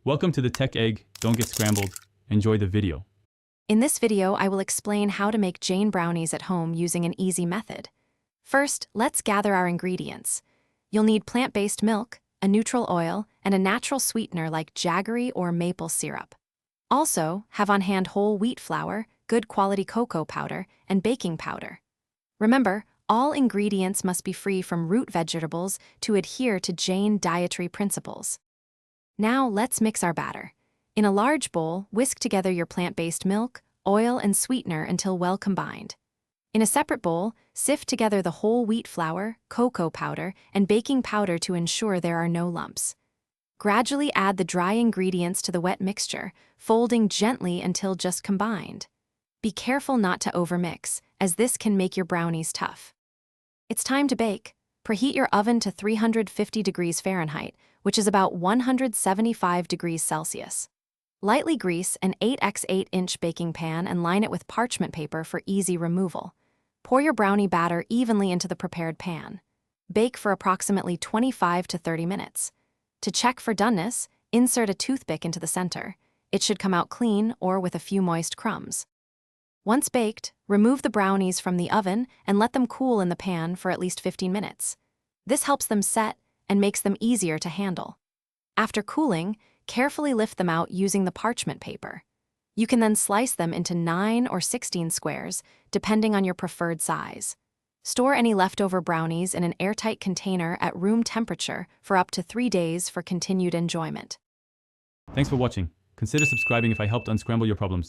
Welcome to the Tech Egg. Don't get scrambled. Enjoy the video. In this video, I will explain how to make Jain brownies at home using an easy method. First, let's gather our ingredients. You'll need plant-based milk, a neutral oil, and a natural sweetener like jaggery or maple syrup. Also, have on hand whole wheat flour, good quality cocoa powder, and baking powder. Remember, all ingredients must be free from root vegetables to adhere to Jain dietary principles. Now let's mix our batter. In a large bowl, whisk together your plant-based milk, oil, and sweetener until well combined. In a separate bowl, sift together the whole wheat flour, cocoa powder, and baking powder to ensure there are no lumps. Gradually add the dry ingredients to the wet mixture, folding gently until just combined. Be careful not to overmix, as this can make your brownies tough. It's time to bake. Preheat your oven to 350 degrees Fahrenheit, which is about 175 degrees Celsius. Lightly grease an 8x8-inch baking pan and line it with parchment paper for easy removal. Pour your brownie batter evenly into the prepared pan. Bake for approximately 25 to 30 minutes. To check for doneness, insert a toothpick into the center. It should come out clean or with a few moist crumbs. Once baked, remove the brownies from the oven and let them cool in the pan for at least 15 minutes. This helps them set and makes them easier to handle. After cooling, carefully lift them out using the parchment paper. You can then slice them into 9 or 16 squares, depending on your preferred size. Store any leftover brownies in an airtight container at room temperature for up to 3 days for continued enjoyment. Thanks for watching. Consider subscribing if I helped unscramble your problems.